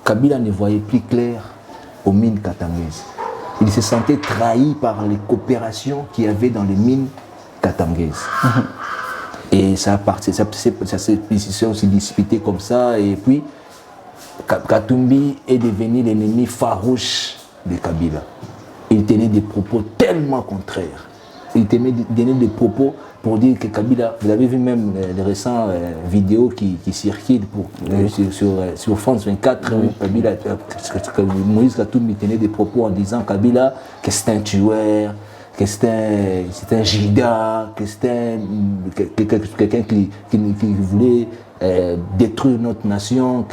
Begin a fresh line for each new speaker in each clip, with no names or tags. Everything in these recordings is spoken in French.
Kabila ne voyait plus clair aux mines katangaises. Il se sentait trahi par les coopérations qu'il y avait dans les mines katangaises. Et ça s'est aussi disputé comme ça. Et puis, Katumbi est devenu l'ennemi farouche de Kabila. Il tenait des propos tellement contraires. Il tenait des propos pour dire que Kabila, vous avez vu même les récentes vidéos qui circulent sur France 24, Kabila, Moïse Katumbi tenait des propos en disant Kabila que c'est un tueur, que c'est un gida, que c'est quelqu'un qui voulait détruire notre nation.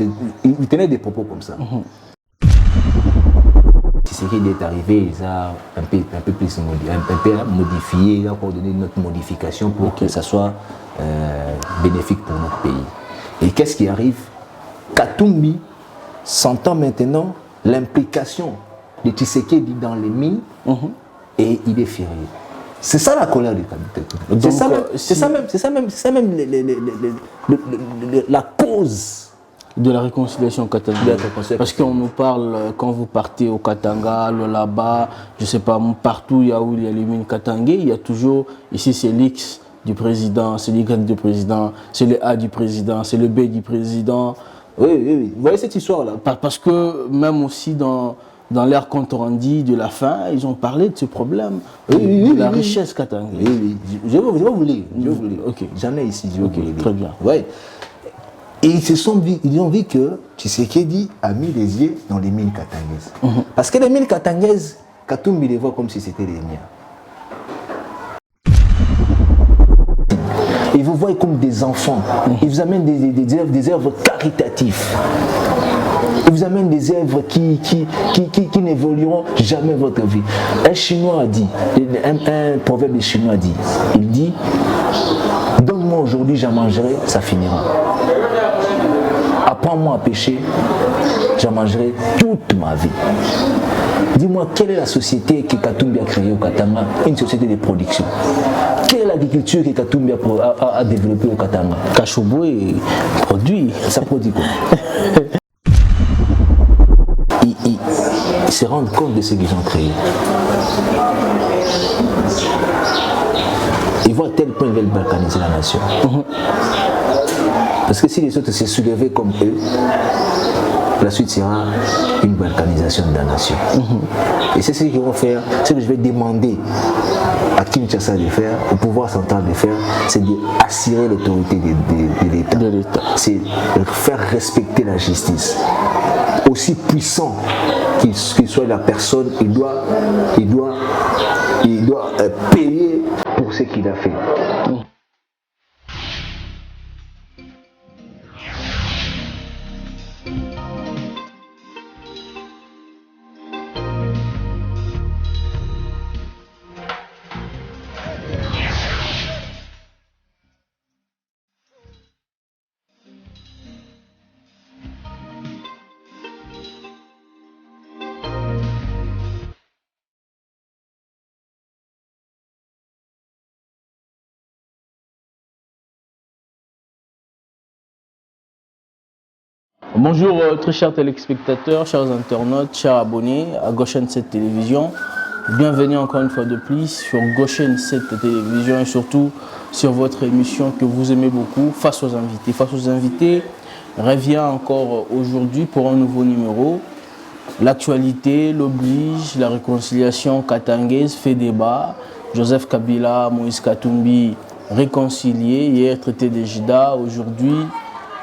Il tenait des propos comme ça. Ce qui est arrivé, il a un peu plus modifié, il a coordonné notre modification pour que ça soit bénéfique pour notre pays. Et qu'est-ce qui arrive? Katumbi s'entend maintenant l'implication de Tshisekedi dans les mines et il est furieux. C'est ça la colère de Katumbi. C'est ça même la cause
de la réconciliation katanga. Parce qu'on nous parle, quand vous partez au Katanga, là-bas, je ne sais pas, partout où il y a les mines katangais, il y a toujours, ici c'est l'X du président, c'est l'Y du président, c'est le A du président, c'est le B du président.
Oui. Vous voyez cette histoire-là?
Parce que même aussi dans leur compte rendu de la fin, ils ont parlé de ce problème, de la richesse katangais.
Oui. Je vais vous lire.
Ok.
J'en ai ici.
Très bien.
Ouais. Et ils ont vu que Tshisekedi a mis les yeux dans les mines katangaises. Parce que les mines katangaises, Katumbi les voit comme si c'était les miens. Ils vous voient comme des enfants. Ils vous amènent des œuvres caritatives. Ils vous amènent des œuvres qui n'évolueront jamais votre vie. Un Chinois a dit, un proverbe chinois dit, il dit, donne-moi aujourd'hui, j'en mangerai, ça finira. Apprends-moi à pêcher, j'en mangerai toute ma vie. Dis-moi, quelle est la société que Katumbi a créée au Katanga? Une société de production. Quelle est l'agriculture que Katumbi a développée au Katanga?
Kachoboué produit.
Ça produit quoi? Ils se rendent compte de ce qu'ils ont créé. Ils voient à tel point ils veulent balkaniser la nation. Parce que si les autres se soulevaient comme eux, la suite sera une balkanisation de la nation. Et c'est ce qu'ils vont faire, ce que je vais demander à Kinshasa de faire, au pouvoir central de faire, c'est d'assurer l'autorité de l'État. C'est de faire respecter la justice. Aussi puissant qu'il soit la personne, il doit payer pour ce qu'il a fait.
Bonjour très chers téléspectateurs, chers internautes, chers abonnés à Goshen 7 Télévision. Bienvenue encore une fois de plus sur Goshen 7 Télévision et surtout sur votre émission que vous aimez beaucoup, Face aux invités. Face aux invités revient encore aujourd'hui pour un nouveau numéro. L'actualité l'oblige, la réconciliation katangaise fait débat. Joseph Kabila, Moïse Katumbi réconciliés, hier traité des Jida, aujourd'hui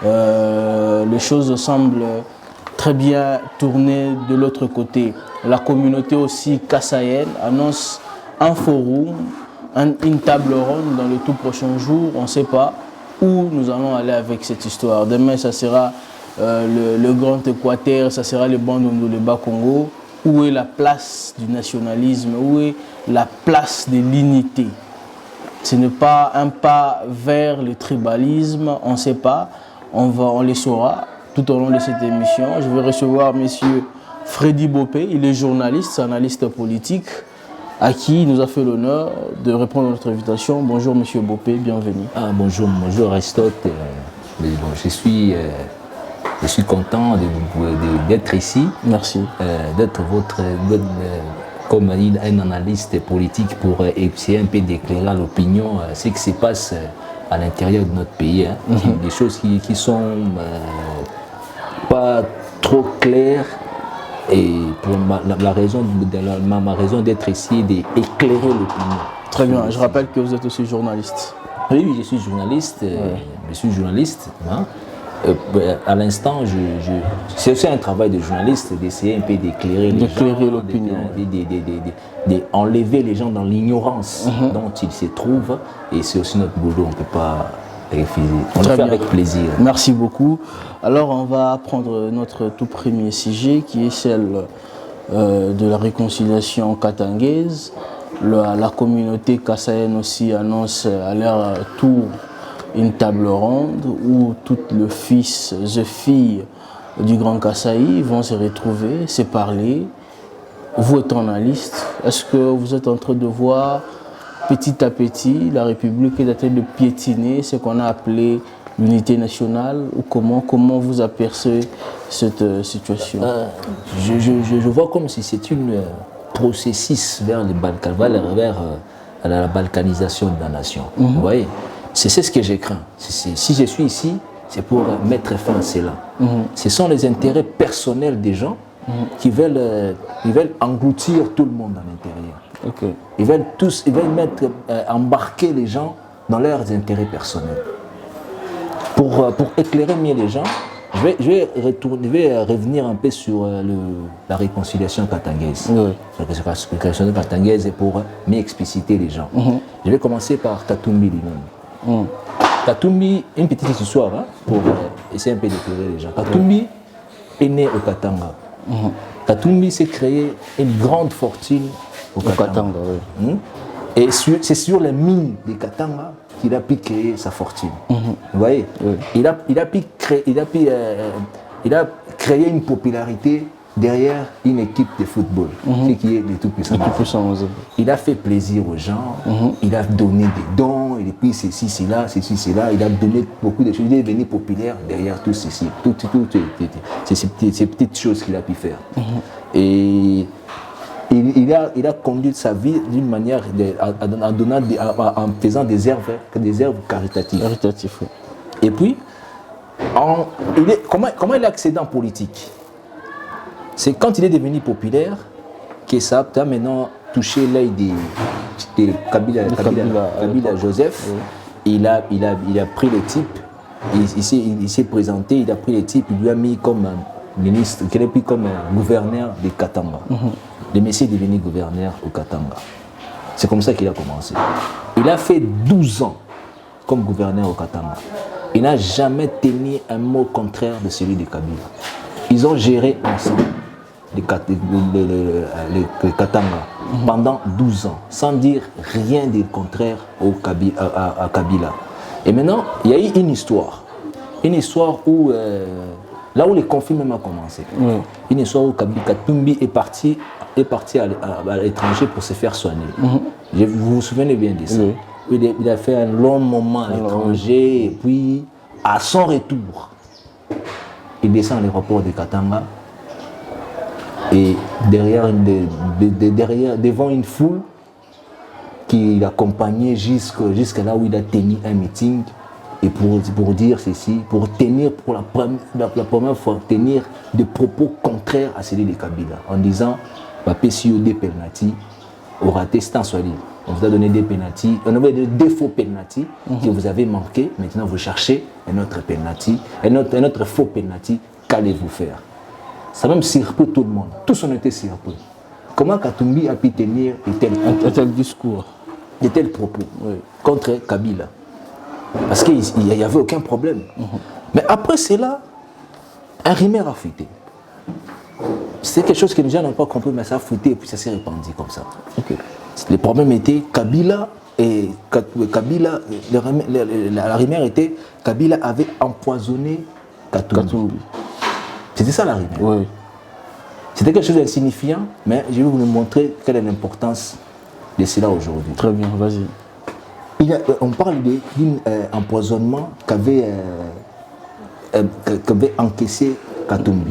les choses semblent très bien tourner de l'autre côté. La communauté aussi kassaïenne annonce un forum, une table ronde dans les tout prochains jours. On ne sait pas où nous allons aller avec cette histoire. Demain, ça sera le Grand Équateur, ça sera le Bandundu, le Bas-Congo. Où est la place du nationalisme? Où est la place de l'unité? Ce n'est pas un pas vers le tribalisme, on ne sait pas. On les saura tout au long de cette émission. Je vais recevoir M. Freddy Bopé, il est journaliste, analyste politique, à qui il nous a fait l'honneur de répondre à notre invitation. Bonjour M. Bopé, bienvenue.
Bonjour Aristote. Je suis Je suis content d'être ici.
Merci.
D'être comme un analyste politique pour essayer un peu d'éclairer l'opinion, ce qui se passe à l'intérieur de notre pays. Hein. Des choses qui sont pas trop claires. Et pour ma raison d'être ici, d'éclairer l'opinion.
Très bien. Je rappelle que vous êtes aussi journaliste.
Oui, je suis journaliste. Hein. À l'instant, c'est aussi un travail de journaliste d'essayer un peu d'éclairer
l'opinion,
d'enlever les gens dans l'ignorance dont ils se trouvent. Et c'est aussi notre boulot, on ne peut pas refuser. On le fait avec plaisir.
Merci beaucoup. Alors, on va prendre notre tout premier sujet qui est celle de la réconciliation katangaise. La communauté kassaïenne aussi annonce à leur tour une table ronde où toutes les filles du Grand Kasaï vont se retrouver, se parler. Vous êtes journaliste, est-ce que vous êtes en train de voir petit à petit la République est en train de piétiner ce qu'on a appelé l'unité nationale ou comment vous apercevez cette situation?
Je vois comme si c'est un processus vers les Balkans, vers la balkanisation de la nation. Vous voyez? C'est ce que j'ai craint. Si je suis ici, c'est pour mettre fin à cela. Ce sont les intérêts personnels des gens qui veulent engloutir tout le monde à l'intérieur. Ils veulent embarquer les gens dans leurs intérêts personnels. Pour éclairer mieux les gens, je vais revenir un peu sur la réconciliation katangaise. La réconciliation katangaise est pour mieux expliciter les gens. Je vais commencer par Katumbi lui-même. Katumbi, une petite histoire pour essayer un peu d'éclairer les gens. Katumbi est né au Katanga. Katumbi s'est créé une grande fortune au Katanga. Et c'est sur les mines de Katanga qu'il a pu créer sa fortune. Vous voyez, il a créé une popularité derrière une équipe de football, qui est le Tout-Puissant. Il a fait plaisir aux gens, il a donné des dons, et puis ceci, cela, il a donné beaucoup de choses, il est devenu populaire derrière tout ceci, ces petites choses qu'il a pu faire. Et il a conduit sa vie d'une manière, en faisant des œuvres caritatives. Et puis, comment il a accédé en politique? C'est quand il est devenu populaire que ça a maintenant touché l'œil de Kabila Joseph. Il a pris le type, il s'est présenté, il a pris le type, il lui a mis comme ministre, puis comme gouverneur de Katanga. Le monsieur est devenu gouverneur au Katanga. C'est comme ça qu'il a commencé. Il a fait 12 ans comme gouverneur au Katanga. Il n'a jamais tenu un mot contraire de celui de Kabila. Ils ont géré ensemble le Katanga pendant 12 ans, sans dire rien de contraire à Kabila. Et maintenant, il y a eu une histoire où, là où les conflits même ont commencé. Une histoire où Katumbi est parti à l'étranger pour se faire soigner. Vous vous souvenez bien de ça? Il a fait un long moment à l'étranger et puis, à son retour, il descend à l'aéroport de Katanga et devant une foule qui l'accompagnait jusqu'à là où il a tenu un meeting et pour dire ceci, pour la première fois, tenir des propos contraires à celui de Kabila en disant Papesio des penalty au raté Stanswali. On vous a donné des penalty, on avait des faux penalty que vous avez manqué. Maintenant, vous cherchez un autre penalty, un autre faux penalty. Qu'allez-vous faire? Ça a même surpris tout le monde. Tous ont été surpris. Comment Katumbi a pu tenir
un tel discours,
de tels propos contre Kabila? Parce qu'il n'y avait aucun problème. Mais après cela, un rumeur a fuité. C'est quelque chose que les gens n'ont pas compris, mais ça a fuité et puis ça s'est répandu comme ça. Le problème était Kabila, la rumeur était Kabila avait empoisonné Katumbi. C'était ça la rumeur. C'était quelque chose d'insignifiant, mais je vais vous montrer quelle est l'importance de cela aujourd'hui.
Très bien, vas-y.
On parle d'un empoisonnement qu'avait encaissé Katumbi.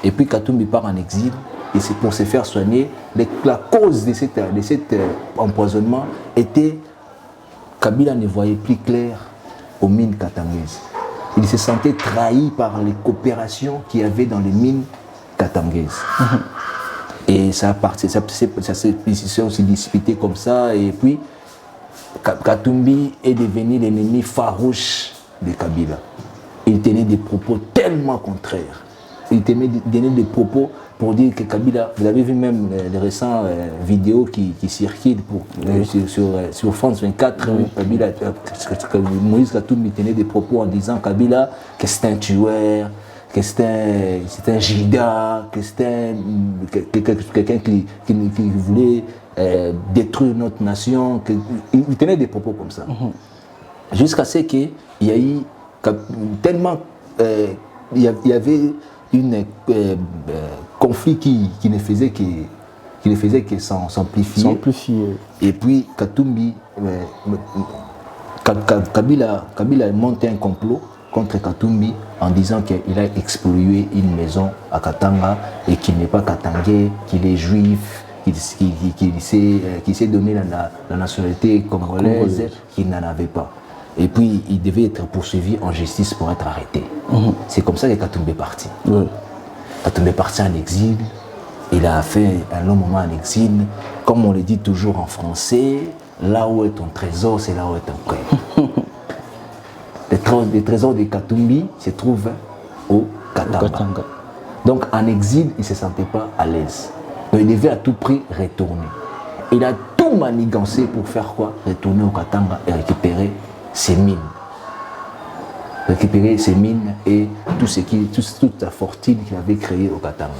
Et puis Katumbi part en exil, et c'est pour se faire soigner. La cause de cet empoisonnement était Kabila ne voyait plus clair aux mines katangaises. Il se sentait trahi par les coopérations qu'il y avait dans les mines katangaises. Et ça s'est aussi disputé comme ça. Et puis, Katumbi est devenu l'ennemi farouche de Kabila. Il tenait des propos tellement contraires. Il tenait des propos pour dire que Kabila, vous avez vu même les récentes vidéos qui circulent sur France 24, Kabila, Moïse Katumbi tenait des propos en disant Kabila que c'est un tueur, que c'est un gida, que c'est quelqu'un qui voulait détruire notre nation. Il tenait des propos comme ça. Jusqu'à ce qu'il y a eu tellement... il y avait un conflit qui ne faisait que s'amplifier. Et puis Katumbi, Kabila a monté un complot contre Katumbi en disant qu'il a exploité une maison à Katanga et qu'il n'est pas katangais, qu'il est juif, qu'il s'est donné la nationalité congolaise, qu'il n'en avait pas. Et puis, il devait être poursuivi en justice pour être arrêté. C'est comme ça que Katumbi est parti. Katumbi est parti en exil. Il a fait un long moment en exil. Comme on le dit toujours en français, là où est ton trésor, c'est là où est ton cœur. Les trésors de Katumbi se trouvent au Katanga. Donc, en exil, il ne se sentait pas à l'aise. Donc, il devait à tout prix retourner. Il a tout manigancé pour faire quoi? Retourner au Katanga et récupérer ses mines. Récupérer ses mines et toute la fortune qu'il avait créée au Katanga.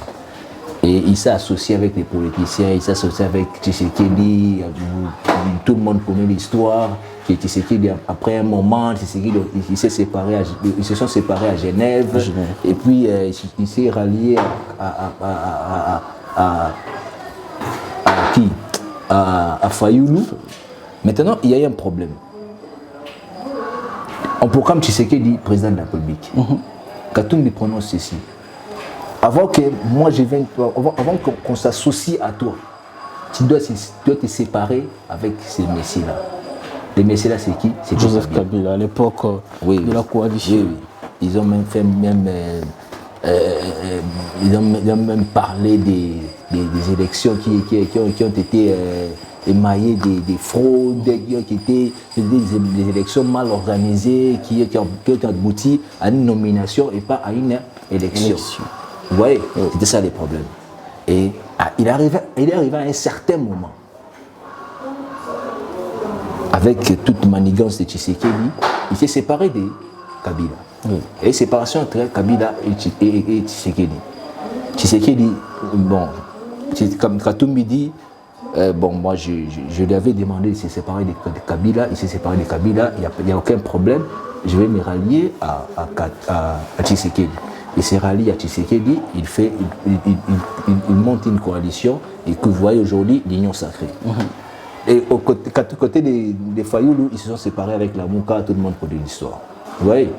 Et il s'est associé avec les politiciens, il s'est associé avec Tshisekedi, tout le monde connaît l'histoire, que Tshisekedi, après un moment, ils se sont séparés à Genève, et puis il s'est rallié à Fayoulou. Maintenant, il y a eu un problème. On proclame Tshisekedi président de la République. Katumbi prononce ceci. Avant qu'on s'associe à toi, tu dois te séparer avec ces messieurs-là. Les messieurs-là, c'est qui? C'est
Joseph Kabila, à l'époque de la coalition.
Oui. Ils ont même fait ils ont même parlé des élections qui ont été émaillées des fraudes, qui ont été des élections mal organisées, qui ont abouti à une nomination et pas à une élection. Vous voyez, c'était ça les problèmes. Et il est arrivé à un certain moment, avec toute manigance de Tshisekedi, il s'est séparé de Kabila. Et séparation entre Kabila et Tshisekedi. Tshisekedi, bon, comme Katumbi dit, moi je lui avais demandé de se séparer de Kabila, il s'est séparé de Kabila, il n'y a aucun problème, je vais me rallier à Tshisekedi. Il s'est rallié à Tshisekedi, il monte une coalition et que vous voyez aujourd'hui l'Union sacrée. Et au côté des Fayoulou, ils se sont séparés avec la Mouka, tout le monde connaît l'histoire. Vous voyez?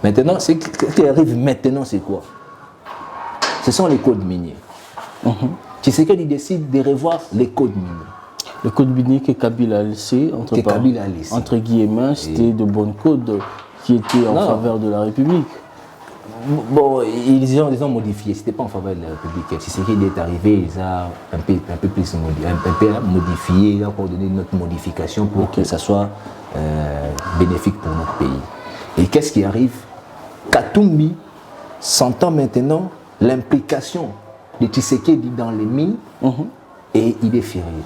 Maintenant, ce qui arrive maintenant, c'est quoi? Ce sont les codes miniers. Tshisekedi décide de revoir les codes miniers.
Le code minier que Kabila a laissé, entre guillemets, c'était de bonnes codes qui étaient en faveur de la République.
Bon, ils ont modifié, c'était pas en faveur de la République. Tshisekedi est arrivé, il a un peu plus modifié, il a donné notre modification pour que ça soit bénéfique pour notre pays. Et qu'est-ce qui arrive? Katumbi sentant maintenant l'implication de Tshisekedi dans les mines et il est furieux.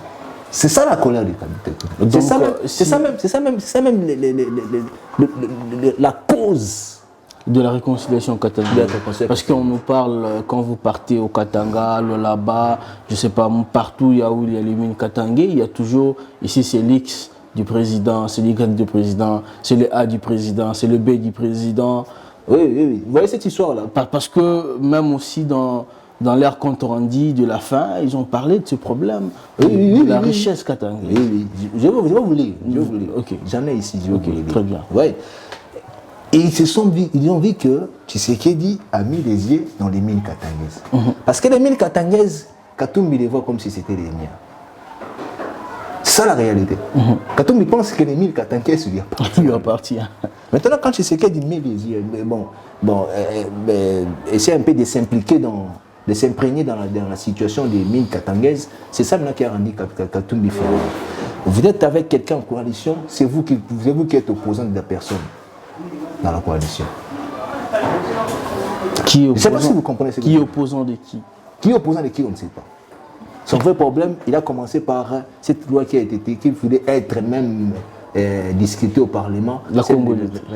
C'est ça la colère de Katumbi. C'est ça même la cause
de la réconciliation katangaise. Parce qu'on nous parle, quand vous partez au Katanga, là-bas, je ne sais pas, partout où il y a les mines katangais, il y a toujours, ici c'est l'X du président, c'est l'Y du président, c'est le A du président, c'est le B du président.
Oui. Vous voyez cette histoire-là?
Parce que même aussi dans leur compte rendu de la fin, ils ont parlé de ce problème, de la richesse katangaise.
Oui. Je vais vous lire.
Okay.
J'en ai ici, je vais vous lire.
Très bien.
Ouais. Et ils ont vu que Tshisekedi a mis les yeux dans les mines katangaises. Parce que les mines katangaises, Katumbi les voit comme si c'était les miens. C'est ça la réalité. Katumbi pense que les mines katangaises lui appartiennent. Maintenant, quand Tshisekedi met les yeux, essaie un peu de s'impliquer de s'imprégner dans la situation des mines katangaises, c'est ça maintenant qui a rendu Katumbi fort. Vous êtes avec quelqu'un en coalition, c'est vous qui êtes opposant de la personne dans la coalition.
Qui est opposant,
je ne sais pas si vous comprenez ce que
qui est opposant de qui?
Qui est opposant de qui, on ne sait pas. Son vrai problème, il a commencé par cette loi qu'il voulait être même discutée au Parlement,
la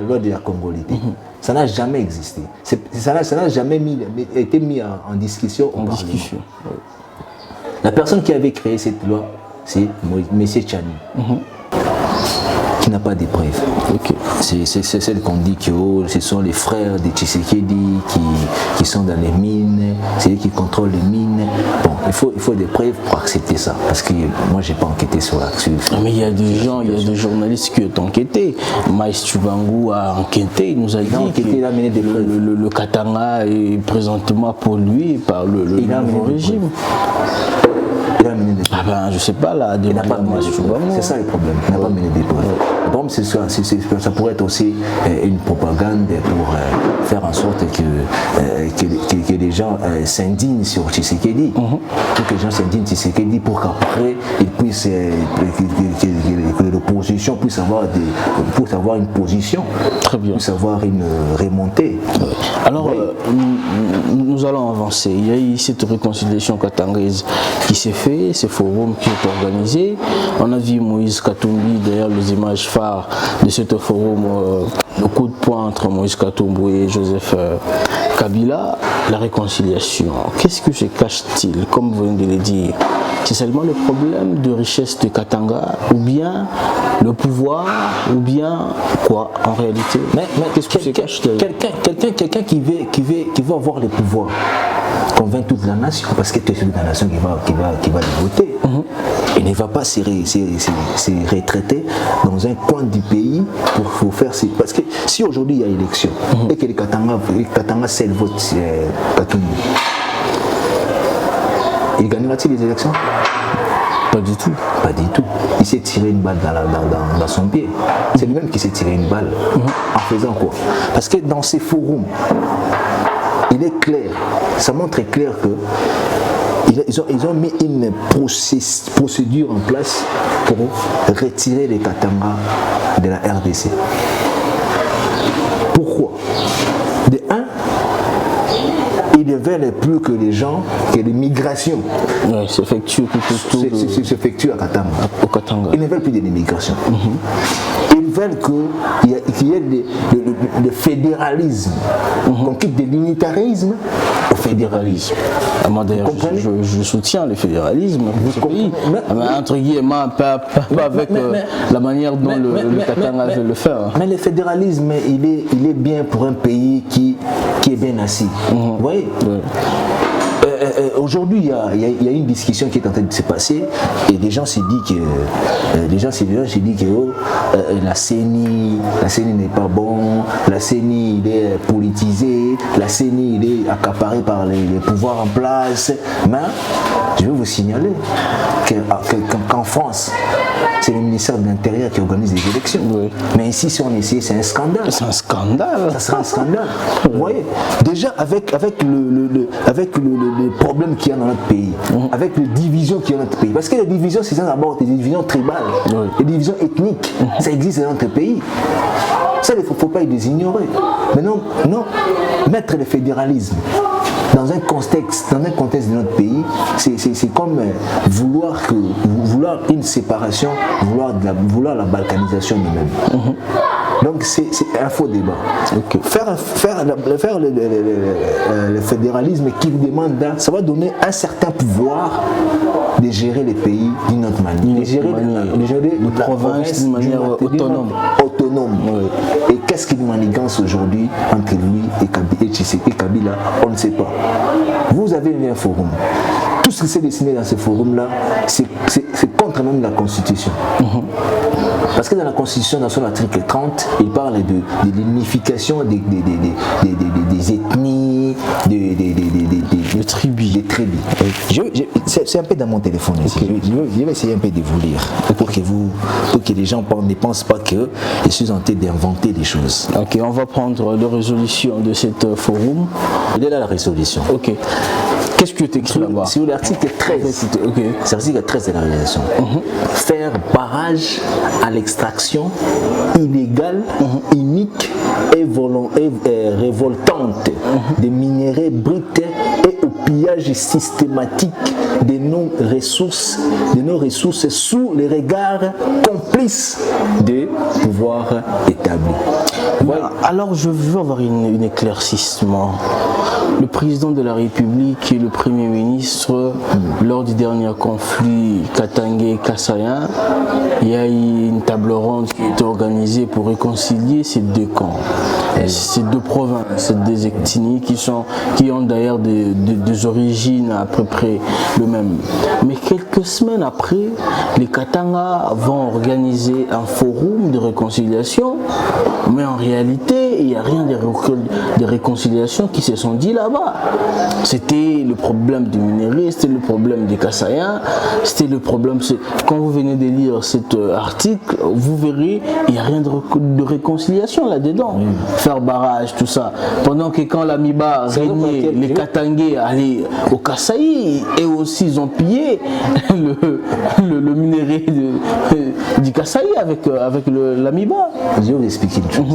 loi de la Congolité. Ça n'a jamais existé. Ça n'a jamais été mis en discussion au Parlement. La personne qui avait créé cette loi, c'est M. Tchani. Qui n'a pas de preuves. Okay. C'est celle qu'on dit que ce sont les frères de Tshisekedi qui sont dans les mines, c'est eux qui contrôlent les mines. Bon, il faut des preuves pour accepter ça, parce que moi j'ai pas enquêté sur l'action.
Mais il y a des gens, il y a des journalistes qui ont enquêté. Maïs Tchoubangu a enquêté, il nous a dit que le Katanga est présentement pollué par le nouveau régime. Je sais pas là,
c'est ça le problème, il n'a pas mené des preuves. Le problème c'est ça pourrait être aussi une propagande pour faire en sorte que les gens s'indignent sur Tshisekedi, pour que les gens s'indignent sur Tshisekedi pour qu'après que l'opposition puisse avoir une position, puisse avoir une remontée.
Alors nous allons avancer. Il y a eu cette réconciliation katangaise qui s'est fait, ce forum qui est organisé. On a vu Moïse Katumbi, d'ailleurs les images phares de ce forum, le coup de poing entre Moïse Katumbi et Joseph Kabila, la réconciliation. Qu'est-ce que se cache-t-il, comme vous venez de le dire? C'est seulement le problème de richesse de Katanga, ou bien le pouvoir, ou bien quoi en réalité?
Mais qu'est-ce que se cache? Quelqu'un qui veut avoir le pouvoir convainc toute la nation, parce que c'est toute la nation qui va le voter. Il ne va pas se retraiter dans un coin du pays pour faire... Parce que si aujourd'hui il y a élection, et que les Katanga seul vote Katumbi, il gagnera-t-il les élections?
Pas du tout.
Pas du tout. Il s'est tiré une balle dans son pied. C'est lui-même qui s'est tiré une balle. En faisant quoi? Parce que dans ces forums, il est clair, ça montre clair que ils ont mis une procédure en place pour retirer les Katanga de la RDC. Pourquoi? De un, ils ne veulent plus que les gens, que les migrations
s'effectuent
à Katanga.
Au Katanga.
Ils ne veulent plus de l'immigration. Ils veulent qu'il y ait le fédéralisme, qu'on quitte de l'unitarisme au fédéralisme.
Moi d'ailleurs, je soutiens le fédéralisme de ce pays, entre guillemets, pas avec la manière dont le Katanga veut le faire.
Mais le fédéralisme, il est bien pour un pays qui est bien assis. Vous voyez? Aujourd'hui, il y a une discussion qui est en train de se passer et des gens se disent que la CENI n'est pas bon, la CENI il est politisé, la CENI il est accaparé par les pouvoirs en place. Mais je vais vous signaler qu'en France, c'est le ministère de l'Intérieur qui organise les élections. Mais ici, si on essaie, c'est un scandale.
C'est un scandale.
Ça sera un scandale. Vous voyez, déjà avec le problème qu'il y a dans notre pays, avec les divisions qu'il y a dans notre pays. Parce que les divisions, c'est ça d'abord des divisions tribales, des divisions ethniques. Ça existe dans notre pays. Ça, il ne faut pas les ignorer. Mais non, mettre le fédéralisme dans un contexte de notre pays, c'est comme vouloir une séparation, vouloir la balkanisation de même. Donc c'est un faux débat. Faire le fédéralisme qui demande, ça va donner un certain pouvoir de gérer les pays d'une autre manière. De gérer
la province d'une manière autonome.
Et qu'est-ce qu'il manigance aujourd'hui entre lui et Kabila? On ne sait pas. Vous avez un forum. tout ce qui s'est dessiné dans ce forum-là, c'est contre même la Constitution. Parce que dans la Constitution, dans son article 30, il parle de l'unification des ethnies, des tribus. C'est un peu dans mon téléphone ici. Okay. Je vais essayer un peu de vous lire pour que les gens ne pensent pas que je suis en train d'inventer des choses.
Ok, on va prendre la résolution de cet forum.
Il est là la résolution.
Ok. Qu'est-ce que tu écris là-bas?
Sur l'article 13. Okay. C'est l'article 13 de la résolution. Faire barrage à l'extraction illégale, unique et révoltante des minéraux bruts et au pillage systématique de nos ressources sous les regards complices des pouvoirs établis.
Voilà. Alors je veux avoir un éclaircissement. Le président de la République et le Premier ministre, lors du dernier conflit Katangé-Kassaïen, il y a eu une table ronde qui est organisée pour réconcilier ces deux camps, ces deux provinces, ces deux ethnies qui ont d'ailleurs des origines à peu près le même. Mais quelques semaines après, les Katanga vont organiser un forum de réconciliation, mais en réalité, il n'y a rien de réconciliation qui se sont dit là-bas. C'était le problème du minerai, c'était le problème des Kassaïens, c'était le problème... Quand vous venez de lire cet article, vous verrez, il n'y a rien de réconciliation là-dedans. Faire barrage, tout ça. Pendant que quand l'Amiba régnait, les Katangais allaient au Kasaï, et aussi ils ont pillé le minerai du Kasaï avec l'Amiba.
Je vais vous expliquer une chose.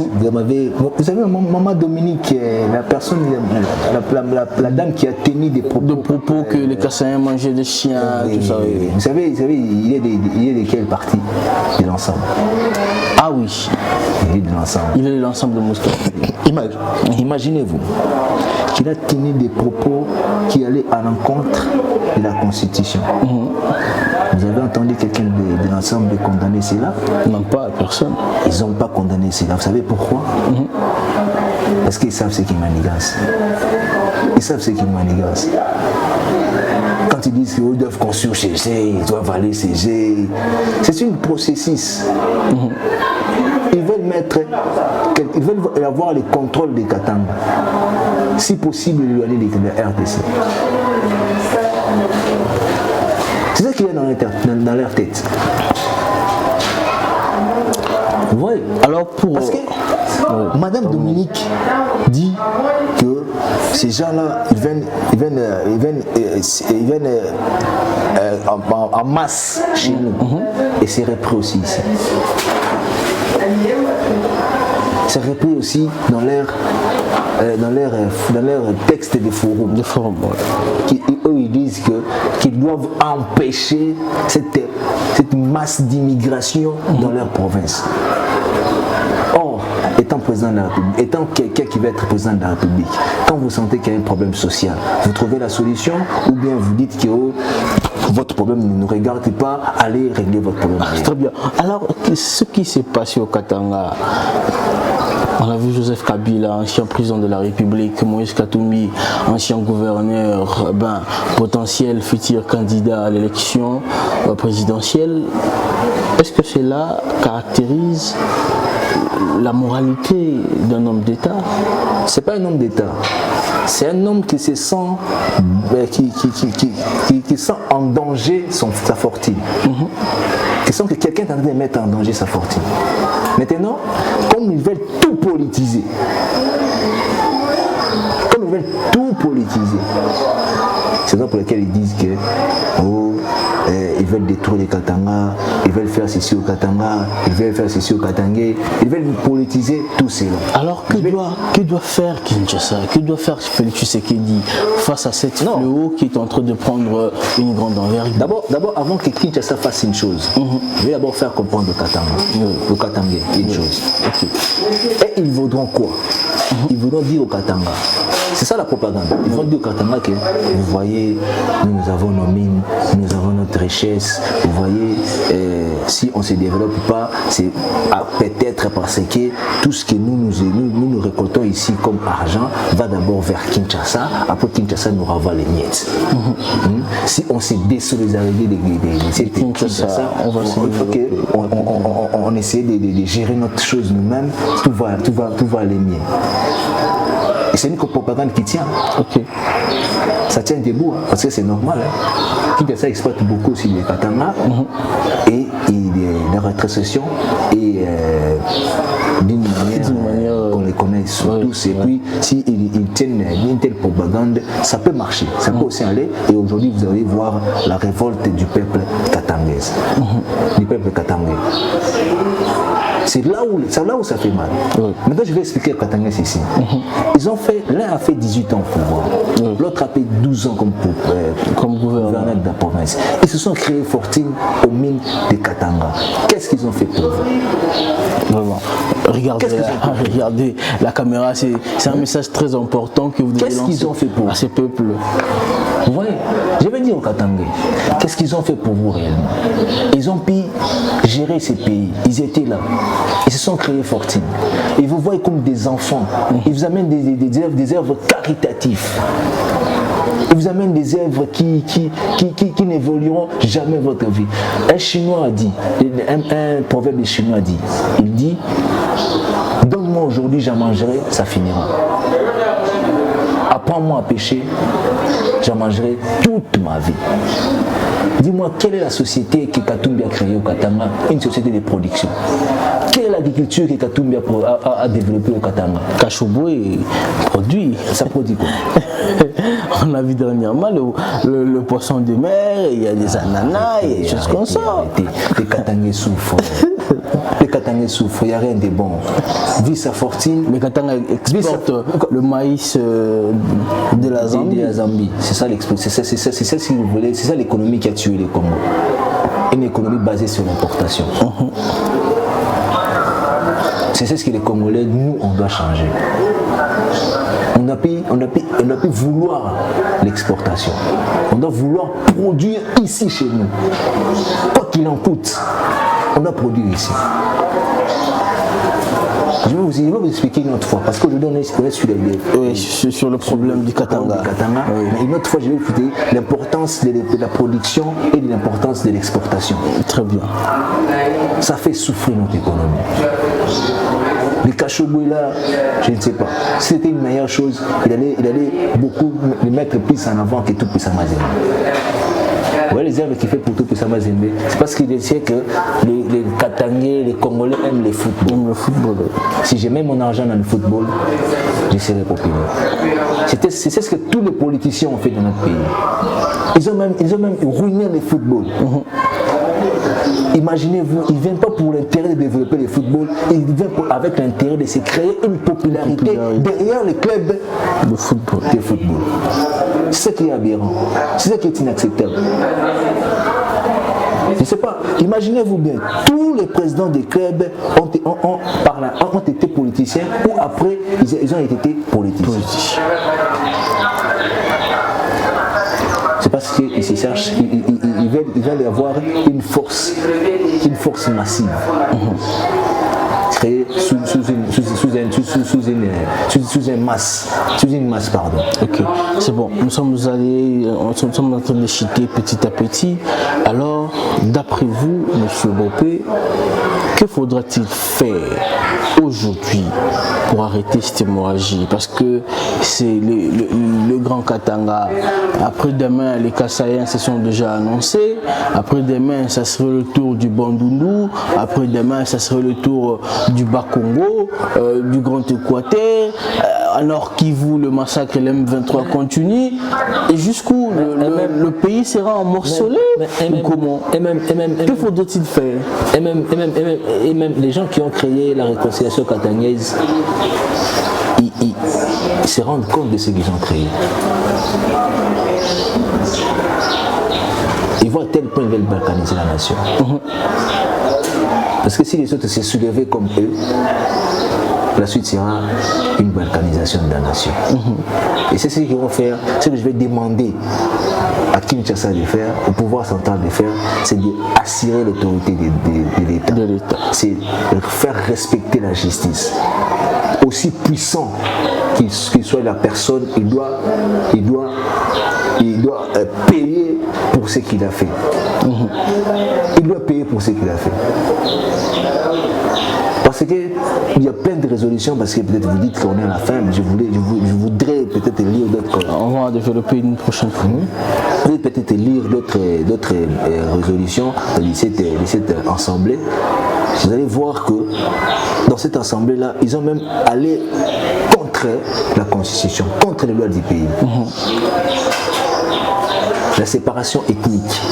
Vous savez, maman Dominique, la personne, la dame qui a tenu des propos
que les Kassaïens mangeaient des chiens, tout ça.
Vous savez, il est de quelle partie de l'ensemble?
Ah oui.
Il est de l'ensemble.
Il est de l'ensemble de Moscou.
Imaginez-vous qu'il a tenu des propos qui allaient à l'encontre de la Constitution. Vous avez entendu quelqu'un de l'ensemble de condamner cela?
Non, pas personne.
Ils n'ont pas condamné cela. Vous savez pourquoi? Parce qu'ils savent ce qui manigancent. Ils savent ce qui manigancent. Quand ils disent qu'ils doivent construire chez eux, ils doivent aller chez eux, c'est un processus. Ils veulent avoir le contrôle des Katanga. Si possible, lui aller de la RDC. C'est ça qui est dans leur tête. Oui.
Alors parce que
Madame Dominique dit que ces gens-là, ils viennent en masse chez nous. Et c'est repris aussi ici. C'est repris aussi dans leur texte de forum. Eux, ils disent qu'ils doivent empêcher cette masse d'immigration dans leur province. Or, étant président de la République, étant quelqu'un qui va être président de la République, quand vous sentez qu'il y a un problème social, vous trouvez la solution ou bien vous dites que votre problème ne nous regarde pas, allez régler votre problème.
Très bien. Alors, ce qui s'est passé au Katanga, on a vu Joseph Kabila, ancien président de la République, Moïse Katumbi, ancien gouverneur, potentiel futur candidat à l'élection présidentielle. Est-ce que cela caractérise la moralité d'un homme d'État?
C'est pas un homme d'État. C'est un homme qui se sent, qui sent en danger sa fortune. Qui sent que quelqu'un est en train de mettre en danger sa fortune. Maintenant, comme ils veulent tout politiser, c'est ça pour lequel ils disent que ils veulent détruire les Katanga, ils veulent faire ceci au Katanga, ils veulent faire ceci au Katangé, ils veulent politiser tout cela.
Alors que doit faire Kinshasa, que doit faire Félix Tshisekedi face à cette fléau qui est en train de prendre une grande envergure?
D'abord, avant que Kinshasa fasse une chose, je vais d'abord faire comprendre au Katangé une chose. Et ils voudront quoi? Ils voudront dire au Katanga C'est ça la propagande. Ils vont dire au Katanga que vous voyez, nous avons nos mines, nous avons notre richesse. Vous voyez, si on ne se développe pas, c'est peut-être parce que tout ce que nous récoltons ici comme argent va d'abord vers Kinshasa. Après Kinshasa nous renvoie les miettes. Si on s'est désolidarisé de Kinshasa, on essaie de gérer notre chose nous-mêmes, tout va aller mieux. Et c'est une propagande qui tient.
Ok.
Ça tient debout, hein, parce que c'est normal. Kinshasa exploite beaucoup aussi les Katanga et la rétrocession et d'une manière qu'on les connaît tous. Et puis, s'ils tiennent une telle propagande, ça peut marcher, ça peut aussi aller. Et aujourd'hui, vous allez voir la révolte du peuple katangais. Du peuple katangais. C'est là où ça fait mal. Maintenant, je vais expliquer le Katangais ici. L'un a fait 18 ans pour pouvoir, l'autre a fait 12 ans comme gouverneur de la province. Ils se sont créés fortune aux mines de Katanga. Qu'est-ce qu'ils ont fait pour vous?
Vraiment. Regardez la caméra, c'est un message très important que vous devez lancer.
Qu'est-ce qu'ils ont fait pour
ces peuples?
Vous voyez, je vais dire aux Katangais, qu'est-ce qu'ils ont fait pour vous réellement? Ils ont pu gérer ces pays, ils étaient là, ils se sont créés fortune. Et vous voyez comme des enfants, ils vous amènent des œuvres caritatives. Ils vous amènent des œuvres qui n'évolueront jamais votre vie. Un Chinois a dit, un proverbe chinois dit, il dit, donne-moi aujourd'hui, j'en mangerai, ça finira. Apprends-moi à pêcher, j'en mangerai toute ma vie. Dis-moi, quelle est la société que Katumbi a créée au Katanga? Une société de production. Quelle est l'agriculture que Katumbi a développée au Katanga?
Kachoboué produit.
Ça produit quoi?
On a vu dernièrement le poisson de mer, il y a des ananas, et des choses comme ça.
Les Katangais souffrent. Les Katangais souffrent, il n'y a rien de bon. Vit sa fortune.
Mais Katanga exporte le maïs de la Zambie.
C'est ça si vous voulez, c'est ça l'économie qui a tué le Congo. Une économie basée sur l'importation. C'est ce que les Congolais, nous, on doit changer. On a pu vouloir l'exportation. On doit vouloir produire ici chez nous. Quoi qu'il en coûte, on doit produire ici. Je vais vous expliquer une autre fois, parce qu'aujourd'hui on est
sur le problème du Katanga.
Mais une autre fois, je vais vous expliquer l'importance de la production et de l'importance de l'exportation.
Très bien.
Ça fait souffrir notre économie. Les Kachoboué là, je ne sais pas. Si c'était une meilleure chose, il allait beaucoup les mettre plus en avant que tout Puissant Mazembe. Vous voyez les œuvres qu'il fait pour tout Puissant Mazembe, c'est parce qu'il sait que les Katangais, les Congolais aiment le football. Si je mets mon argent dans le football, je serai populaire. C'est ce que tous les politiciens ont fait dans notre pays. Ils ont même ruiné le football. Imaginez-vous, ils ne viennent pas pour l'intérêt de développer le football, ils viennent avec l'intérêt de se créer une popularité derrière les clubs de football. C'est ce qui est aberrant, c'est ce qui est inacceptable. Je ne sais pas, imaginez-vous bien, tous les présidents des clubs ont été politiciens ou après ils ont été politiciens. C'est parce qu'ils se cherchent, ils veulent avoir une force massive. Créée sous une masse.
Ok, c'est bon. Nous sommes en train de chuter petit à petit. Alors, d'après vous, M. Bopé, que faudra-t-il faire aujourd'hui pour arrêter cette hémorragie? Parce que c'est le Grand Katanga. Après-demain, les Kassaïens se sont déjà annoncés. Après-demain, ça serait le tour du Bandundu. Après-demain, ça serait le tour du Bas-Congo, du Grand Équateur. Alors Kivu, le massacre et l'M23 continue. Et jusqu'où le pays sera emmorcelé? Comment? Que faudrait-il faire?
Et même les gens qui ont créé la réconciliation katangaise, ils se rendent compte de ce qu'ils ont créé. Ils voient à tel point ils veulent balkaniser la nation. Parce que si les autres se soulevaient comme eux, la suite sera une balkanisation de la nation. Et c'est ce qu'ils vont faire, ce que je vais demander à Kinshasa de faire, au pouvoir central de faire, c'est d'assurer l'autorité de l'État. C'est de faire respecter la justice. Aussi puissant qu'il soit la personne, il doit payer pour ce qu'il a fait. Il doit payer pour ce qu'il a fait. Parce qu'il y a plein de résolutions, parce que peut-être vous dites qu'on est à la fin, mais je voudrais peut-être lire d'autres.
On va développer une prochaine fois.
Je voudrais peut-être lire d'autres résolutions de cette assemblée. Vous allez voir que dans cette assemblée-là, ils ont même allé contre la constitution, contre les lois du pays. La séparation ethnique.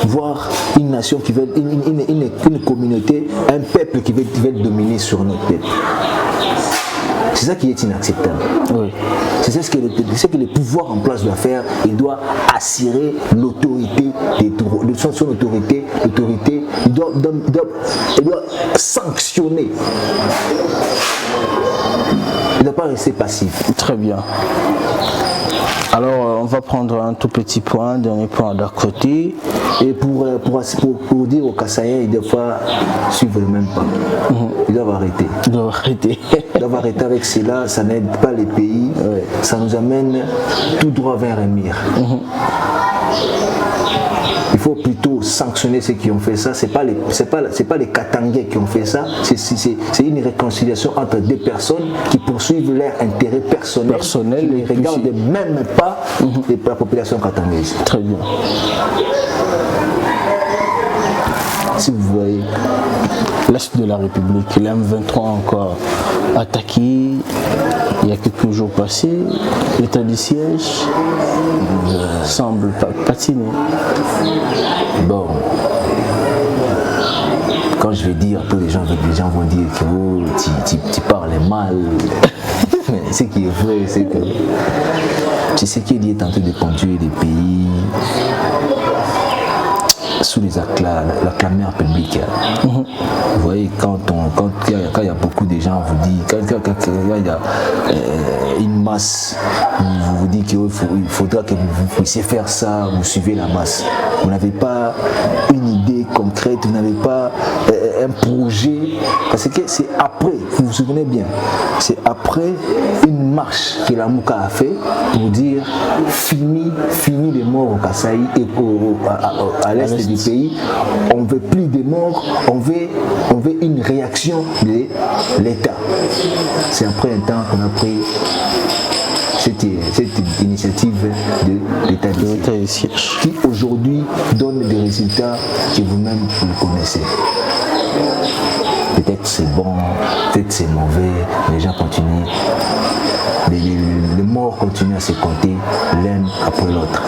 Voir une nation qui veut, une communauté, un peuple qui veut dominer sur notre peuple. C'est ça qui est inacceptable. Oui. C'est ce que le pouvoir en place doit faire. Il doit assurer l'autorité de son autorité. Il doit sanctionner. Il ne doit pas rester passif.
Très bien. Alors, on va prendre un tout petit point, dernier point d'à côté.
Et pour dire aux Kassaïens, ils doivent pas suivre le même pas. Ils doivent arrêter.
Ils doivent arrêter
avec cela, ça n'aide pas les pays, ça nous amène tout droit vers un mire. Il faut plutôt sanctionner ceux qui ont fait ça. C'est pas les Katangais qui ont fait ça. C'est une réconciliation entre deux personnes qui poursuivent leur intérêt personnel qui ne regardent même pas la population katangaise.
Très bien.
Si vous voyez
l'Est de la République, l'M23 encore attaqué il y a quelques jours passés, l'état du siège semble patiner.
Bon, quand je vais dire, tous les gens vont dire que oh, tu parles mal. Mais ce qui est vrai, c'est que tu sais qu'il est en train de conduire les pays sous les la clameur publique. Vous voyez, quand il y a beaucoup de gens vous disent, quand il y a une masse, vous dites qu'il faudra que vous puissiez faire ça, vous suivez la masse. Vous n'avez pas une idée concrète, vous n'avez pas un projet, parce que c'est après, vous vous souvenez bien, c'est après une marche que la Mouka a fait pour dire fini les morts au Kasaï et à l'est du pays, on ne veut plus de morts, on veut une réaction de l'État. C'est après un temps qu'on a pris cette initiative de l'État du siège qui aujourd'hui donne des résultats que vous-même vous connaissez. Peut-être c'est bon, peut-être c'est mauvais, les gens continuent. Les morts continuent à se compter l'un après l'autre.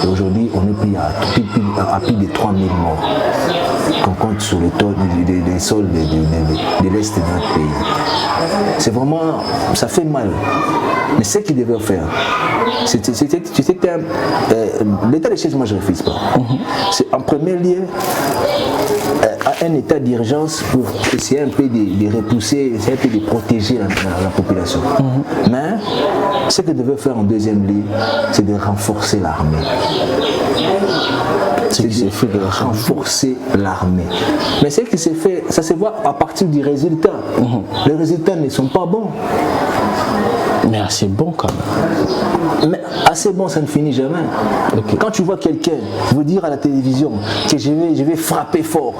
Et aujourd'hui, on est plus à plus de 3000 morts qu'on compte sur les sols de l'Est de notre pays. C'est vraiment, ça fait mal. Mais ce qu'ils devaient faire, l'état de siège, moi je ne refuse pas. C'est en premier lieu un état d'urgence pour essayer un peu de repousser, essayer un peu de protéger la population. Mais ce qu'ils devaient faire en deuxième lieu, c'est de renforcer l'armée. Renforcer l'armée. Mais ce qui s'est fait, ça se voit à partir du résultat. Les résultats ne sont pas bons.
Mais assez bon quand même.
Mais assez bon, ça ne finit jamais. Okay. Quand tu vois quelqu'un vous dire à la télévision que je vais frapper fort,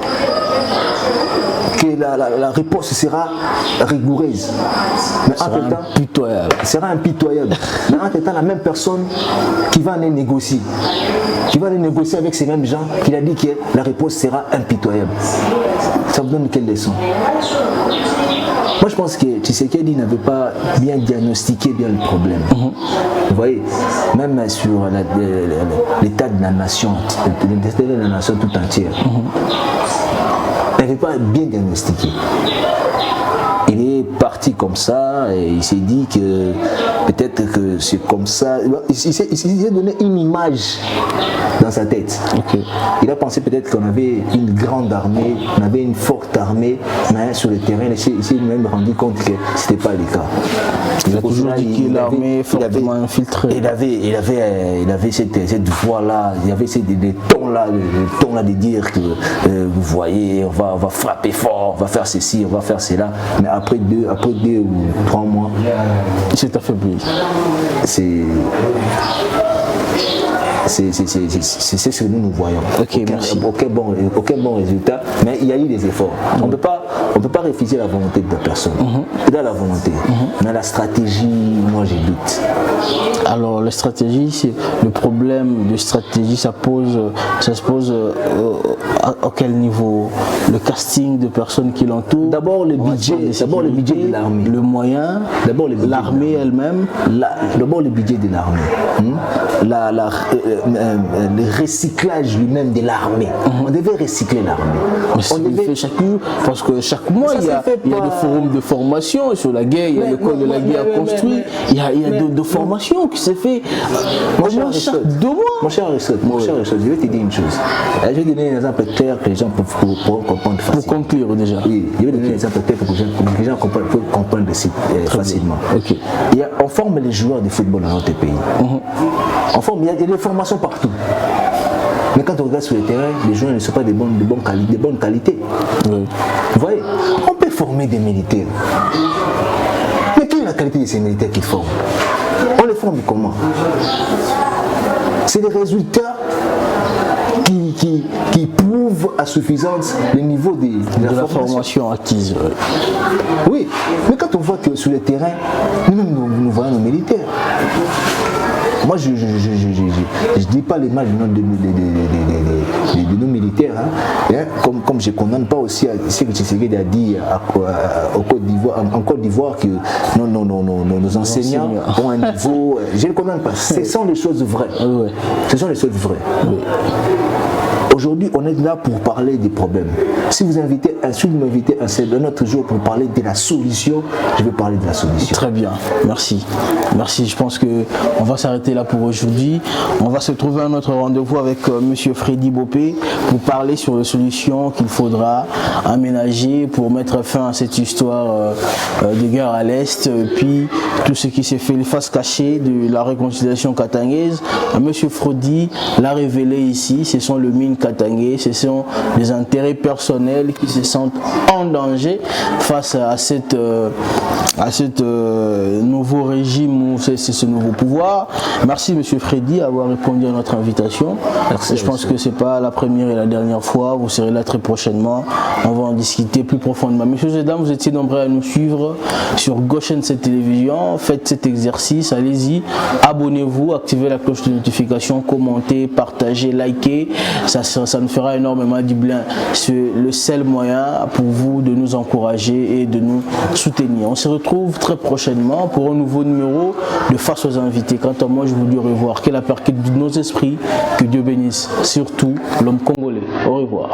que la réponse sera rigoureuse, mais sera impitoyable. Mais en temps, la même personne qui va aller négocier, avec ces mêmes gens, qui a dit que la réponse sera impitoyable. Ça vous donne quelle leçon? Moi, je pense que Tshisekedi n'avait pas bien diagnostiqué le problème. Vous voyez, même sur l'état de la nation, tout entière, il n'avait pas bien diagnostiqué. il est parti comme ça et il s'est dit que peut-être que c'est comme ça. Il s'est donné une image dans sa tête.
Okay.
Il a pensé peut-être qu'on avait une grande armée, on avait une forte armée, mais sur le terrain, il s'est même rendu compte que ce n'était pas le cas.
Il a toujours dit que l'armée est fortement infiltrée.
Il avait cette voix-là, il y avait des tons-là de dire que vous voyez, on va frapper fort, on va faire ceci, on va faire cela. Mais après 2 ou 3 mois,
il s'est affaibli. C'est
ce que nous voyons.
Okay,
aucun bon résultat, mais il y a eu des efforts. On ne peut pas refuser la volonté de la personne. Il a la volonté, mais la stratégie, moi j'ai doute.
Alors la stratégie, c'est le problème de stratégie, ça se pose à quel niveau? Le casting de personnes qui l'entourent.
D'abord le budget de l'armée.
Le moyen. D'abord l'armée elle-même.
D'abord le budget de l'armée. Le recyclage lui-même de l'armée. On devait recycler l'armée.
On devait fait parce que chaque mois il y a des forums de formation sur la guerre, il y a l'école de la guerre construit, il y a de formation qui s'est fait chaque 2 mois.
Mon cher Aristote, je vais te dire une chose. Je vais donner un exemple clair que les gens pourront comprendre facilement.
Pour conclure déjà.
Oui, je vais donner un exemple clair pour que les gens comprennent facilement.
Okay.
On forme les joueurs de football dans notre pays. Il y a des formations partout. Mais quand on regarde sur le terrain, les joueurs ne sont pas de bonne qualité.
Oui.
Vous voyez, on peut former des militaires. Mais quelle est la qualité de ces militaires qu'ils forment? On les forme comment? C'est des résultats qui prouvent à suffisance le niveau de
la formation acquise.
Oui, mais quand on voit que sur le terrain, nous voyons nos militaires. Moi, je ne dis pas les mal de nos militaires, comme je ne condamne pas aussi ce que Tshisekedi a dit en Côte d'Ivoire que nos enseignants ont un niveau. Je ne condamne pas. Ce sont les choses vraies.
Oui.
Ce sont les choses vraies. Oui. Aujourd'hui, on est là pour parler des problèmes. Si vous m'invitez un autre jour pour parler de la solution, je vais parler de la solution.
Très bien, merci. Merci, je pense qu'on va s'arrêter là pour aujourd'hui. On va se trouver un autre rendez-vous avec M. Freddy Bopé pour parler sur les solutions qu'il faudra aménager pour mettre fin à cette histoire de guerre à l'Est. Puis tout ce qui s'est fait, les faces cachées de la réconciliation katangaise. M. Freddy l'a révélé ici, ce sont le mine katangais, ce sont des intérêts personnels qui se sentent en danger face à cette nouveau régime ou ce nouveau pouvoir. Merci M. Freddy d'avoir répondu à notre invitation. Merci, je pense que ce n'est pas la première et la dernière fois, vous serez là très prochainement, on va en discuter plus profondément. Messieurs et dames, vous étiez nombreux à nous suivre sur Goshen 7 Télévision, faites cet exercice, allez-y, abonnez-vous, activez la cloche de notification, commentez, partagez, likez, ça nous fera énormément du bien. C'est le seul moyen pour vous de nous encourager et de nous soutenir. On se retrouve très prochainement pour un nouveau numéro de Face aux invités. Quant à moi, je vous dis au revoir. Que la paix de nos esprits, que Dieu bénisse surtout l'homme congolais. Au revoir.